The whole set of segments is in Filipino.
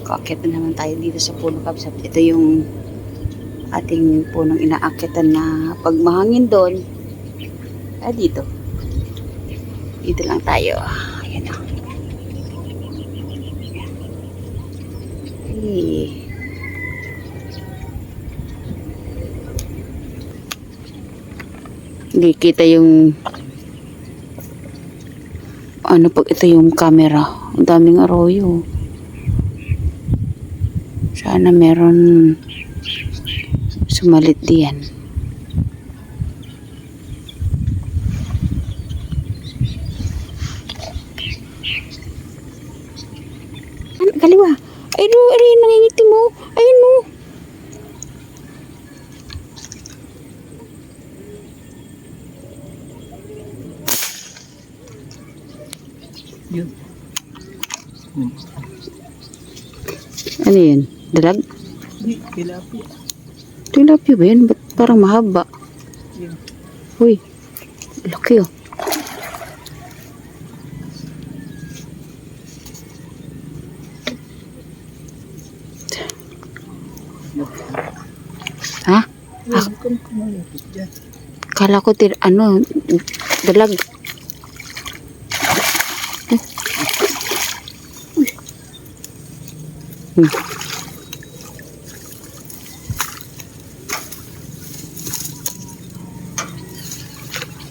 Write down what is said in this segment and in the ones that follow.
Kaakit na naman tayo dito sa puno kabsat. Ito yung ating punong inaakitan na pag mahangin doon. Dito. Dito lang tayo. Ayan o. Hindi kita yung ano pag ito yung camera. Ang daming arroyo. Sana meron sumalit diyan. Kaliwa. Ayun mo, ayun, nangingiti mo. Ayun mo. Yun. Ano yun? Dalag? Hindi, tilapia. Tilapia ba yun? Ba't parang mahaba? Yun. Uy, laki oh. Ha? Kala ko ano, dalag.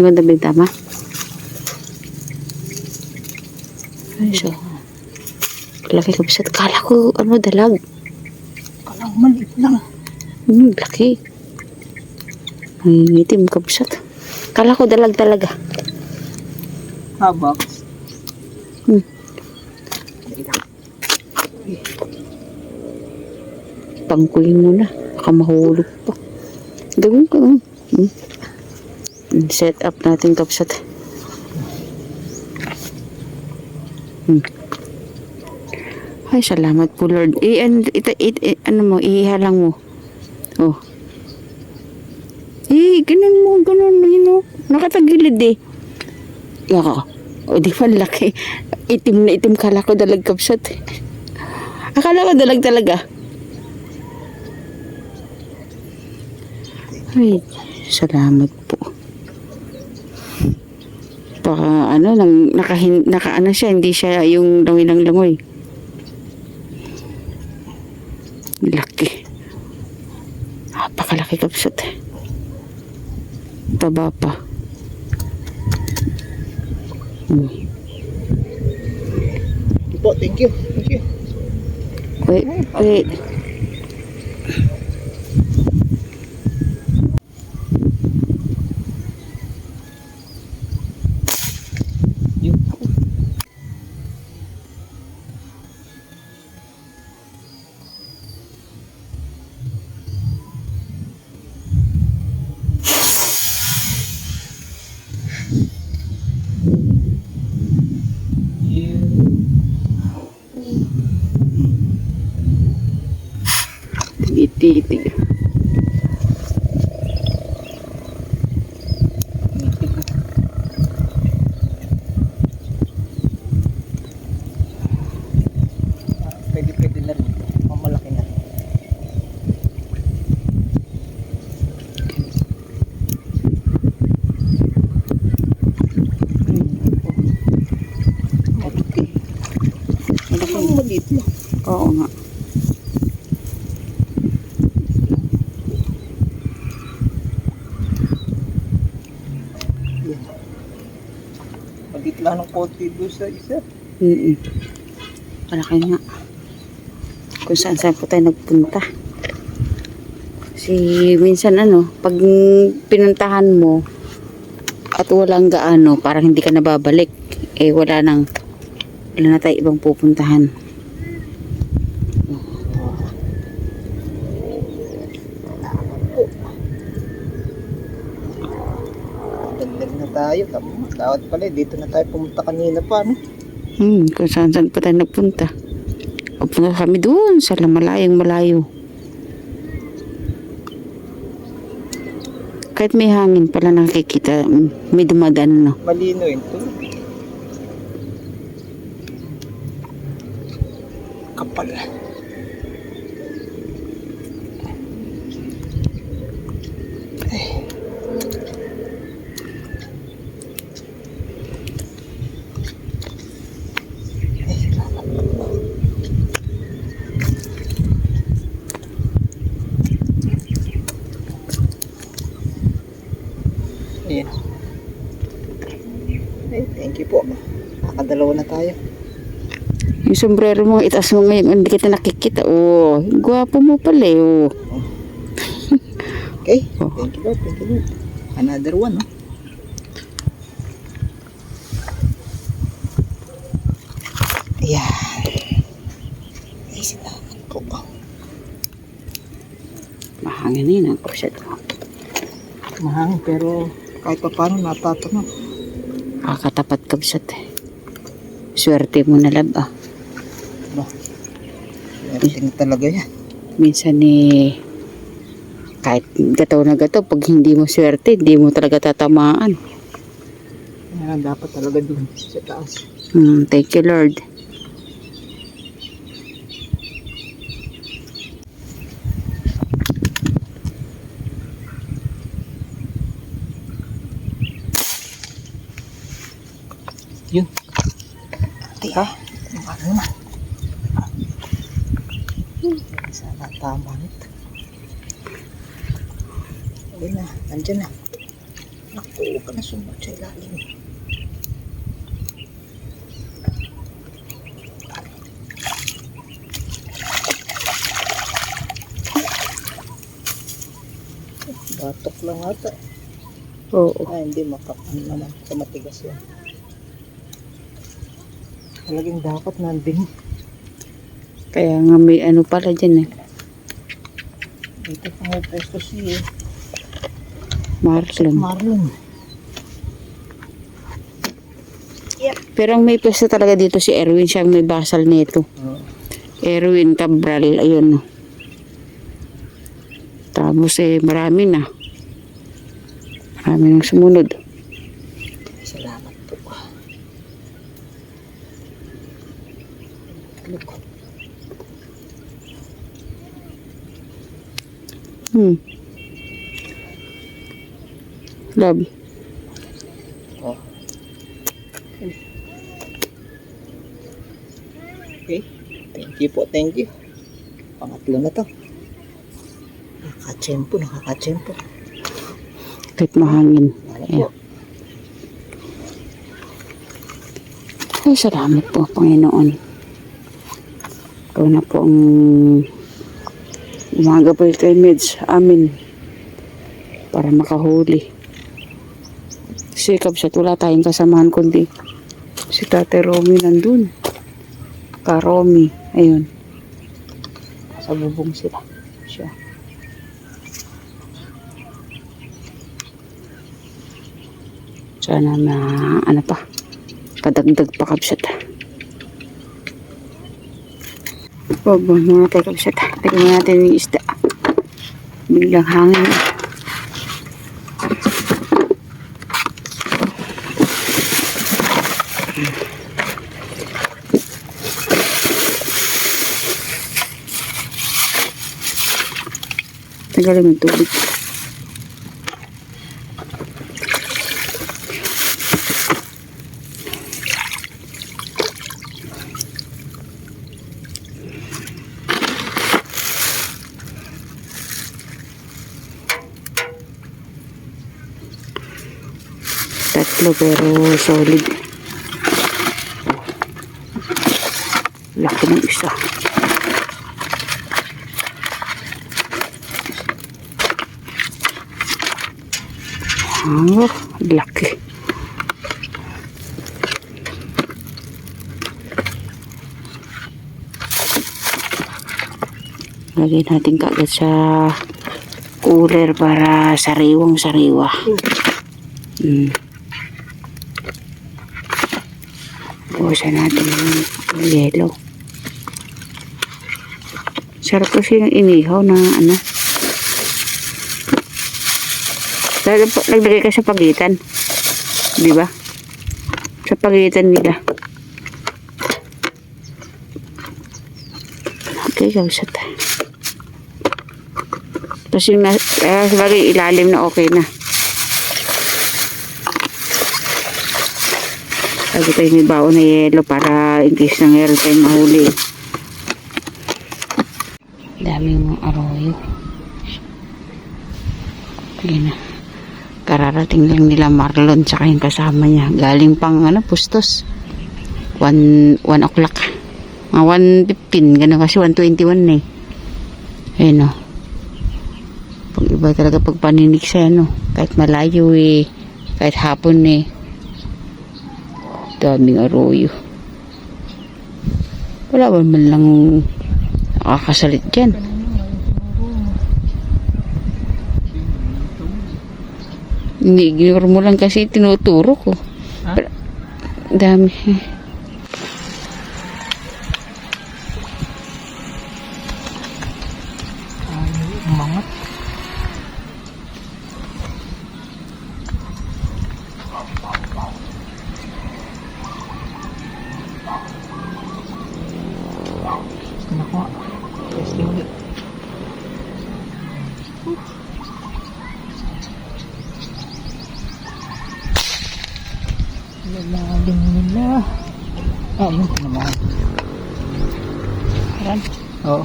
Maganda ba yung tama? Ay, so. Laki kabisat. Kala ko, ano, dalag. Kala ko maliit lang. Laki. Ang itim kabisat. Kala ko dalag talaga. Habak. Pangkuin mo na. Baka mahulog pa. Gawin ko. Set up natin kabisat. Ay, salamat po Lord. Ano mo, ihalang mo. Oh. Ganun mo, yun o. Nakatagilid eh. Yaka. O, di ba laki. Itim na itim, kala ko dalag kabsat. Akala ko dalag talaga. Ay, salamat po. Baka ano, naka siya, hindi siya yung langoy ng langoy. Laki. Napakalaki kabsat. Taba pa. Po, thank you. Thank you. Wait. Itig. Pwede na rin. Mamalaki na. Malaki. Maliit mo. Oo nga. Maliit lang ng konti doon sa isa. Malaki nga. Kung saan po tayo nagpunta. Kasi minsan pag pinuntahan mo at walang gaano, parang hindi ka nababalik. Wala na tayo ibang pupuntahan. Dagdag na tayo. Tawad pala, dito na tayo pumunta kanina pa, no? Kung saan pa tayo nagpunta. Pupunta kami doon sa malayo. Kahit may hangin pala nakikita, may dumadaan, no? Malino ito. Kapal. dalawa na tayo. Yung sombrero mo, itaas mo ngayon, hindi kita nakikita. Oh, gwapo mo pala eh. Oh. Okay, thank you Lord, thank you Lord. Another one, no? Ayan. Ay, salamat po. Mahangin na yun ang crochet mo. Mahangin pero kahit pa paano natatanong. Kakatapat kabsat eh. Swerte mo na lab ah. Ba? Swerte na talaga yan. Minsan eh, kahit gataw na gataw, pag hindi mo swerte, hindi mo talaga tatamaan. Yan dapat talaga dun sa taas. Thank you Lord. Yun. Teka, ano naman? Sana tama nito. Ayun na, nandyan na. Naku, huwag ka na sumunod sa ilalim. Batok lang ata. Oo. Ah, hindi makapan naman. Sa matigas yan. Talagang dapat nandun. Kaya nga may ano pala dyan eh. Dito pumuposto si Marlon. Marlon. Pero ang may pwesto talaga dito si Erwin, siya ang may basal nito. Erwin Cabral, ayun. Tapos eh, marami na. Marami nang sumunod. Salamat po. Look. Love. Oh. Okay. Thank you po, thank you. Pangatlo na to. Nakakatsyempo. Kahit mahangin. Ano po? Ayan. Ay, salamat po, Panginoon. Ikaw na po ang umaga po kay Meds. Amin. Para makahuli. Sikap siya. Wala tayong kasamahan kundi si Tate Romy nandun. Ka-Romy. Ayun. Sa bubong sila. Siya. Sana na ano pa. Kadagdag pa kabsat. Bobo muna tayo kabsat. Tignan natin yung isda. Biglang hangin. Tagalim yung tubig. Tatlo pero solid. Laki ng isa. Oh, laki. Lagay natin kaagad sa cooler para sariwang-sariwa. Bukasan natin yung yelo. Sarap kasi ng inihaw na ano. Naglagay ka sa pagitan. Di ba? Sa pagitan nila. Okay, kausat. Tapos yung sabagay ilalim na okay na. Lagi tayo may baon na yelo para in case na meron tayong mahuli. Daming mga arroyo. Ayan na. Kararating lang nila Marlon tsaka yung kasama niya. Galing pang pustos. 1 o'clock. Mga 1:15, gano'n kasi 1:21 na eh. Ayun o. Pag iba talaga pag paninig sa ano, kahit malayo eh, kahit hapon eh. Daming arroyo. Wala ba man lang nakakasalit dyan? Ini-ignore mo lang kasi tinuturo ko. Ha? Pero, dami. Umangat. Naku, testing ulit. Lalalim nila. Yun naman. Ayan. Oo.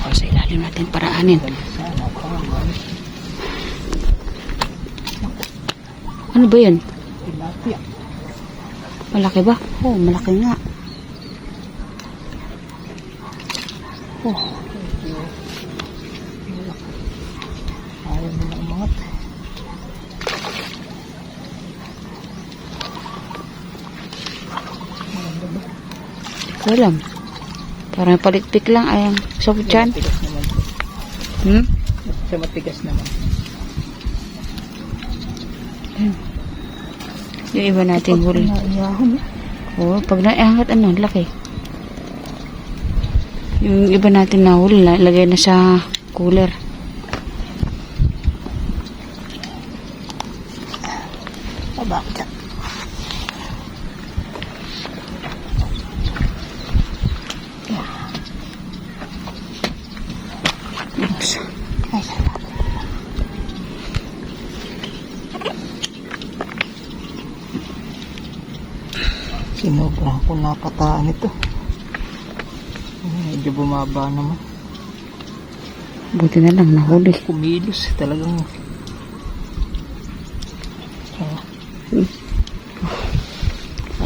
O, sa ilalim natin paraanin. Sana pa. Ano ba yun? Tilapia. Malaki ba? Oo, malaki nga. Oh. Ayaw nila umangat. Hindi ko alam. Parang palikpik lang. Ayan. Soft dyan. Matigas naman. Hmm? Sa matigas naman. Yung iba nating huli. Naiyahan. Oo, pag naiangat, ano, laki. Yung iba natin na huli, lagay na sa cooler. Bakit? Oops. Ay, salamat. Sinobrahan ko napataan ito. Medyo bumaba naman. Buti na lang, nahuli. Kumilos talagang.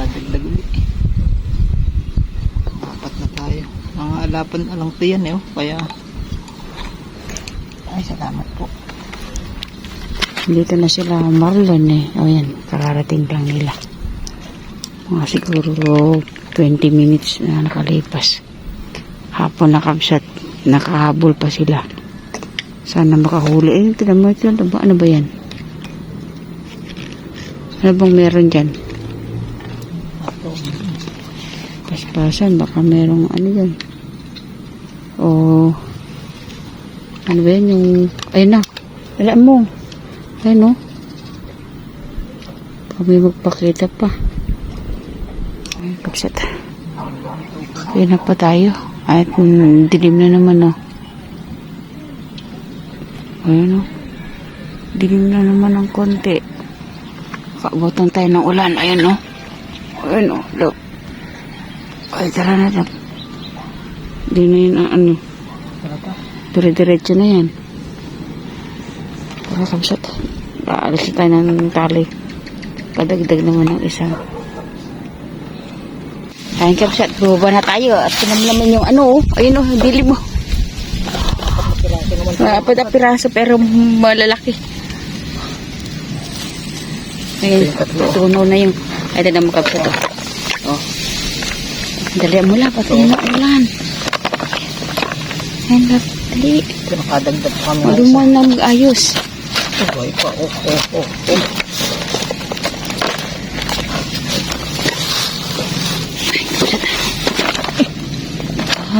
Dagdag ulit. Apat na tayo. Mga alapan alang tiyan eh. Oh. Kaya. Ay, salamat po. Dito na sila Marlon eh. O yan, kararating lang nila. Mga siguro 20 minutes na nakalipas. Hapon nakabsat. Nakahabol pa sila. Sana makahuli. Eh, tinan mo ito. Ano ba yan? Ano bang meron dyan? Paspasan. Baka merong ano yan. O ano ba yan? Yung ayun na. Wala mo. Ayun o. Kami magpakita pa. Ay, pagsat. Ayun na pa tayo. At dilim na naman o. Ayun o. Dilim na naman ng konti. Kaabutan tayo ng ulan. Ayun o. Ayun o. Look. Ay, tara na lang. Di na yun ang ano. Dire-diretso na yan. Tara, kamsat. Aalis na tayo ng tali. Padagdag naman ng isang. Ayun, kamsat. Bumaba na tayo. At naman yung ano. Ayun o. Dilim mo. Apat na piraso pero malalaki. Ayun. Tunaw na yung. Ay, na makapsat o. Oh. Dali mo lang. Pati na ulan. Ayun, dali. Nakadagdag kami. Wala mo na mag-ayos. Sabay pa. Oh.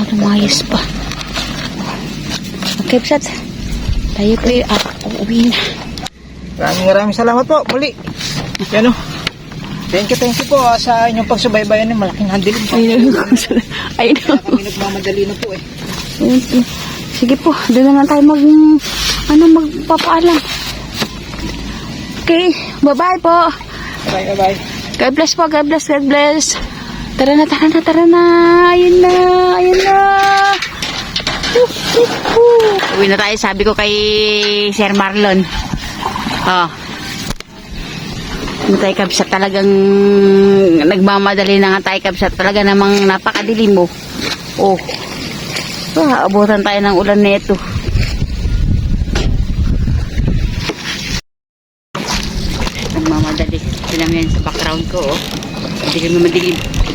Lumayos pa. Okay, Psat. Tayo po uuwi na. Maraming salamat po. Muli. Yan o. Thank you po sa inyong pagsubaybayan ng malaking handilig po. Ayun. Kami nagmamadali na po eh. Sige po, doon na tayo magpapaalam. Okay, bye-bye po. Bye. God bless po, God bless. Tara na. Ayun na. Uwi na tayo, sabi ko kay Sir Marlon. Oh. Yung Thai Kapsat talagang nagmamadali na nga Thai Kapsat. Talaga namang napakadilim mo. Oh. Abutan tayo ng ulan nito. Nagmamadali. Sila yan sa background ko, oh. Hindi kami madilim.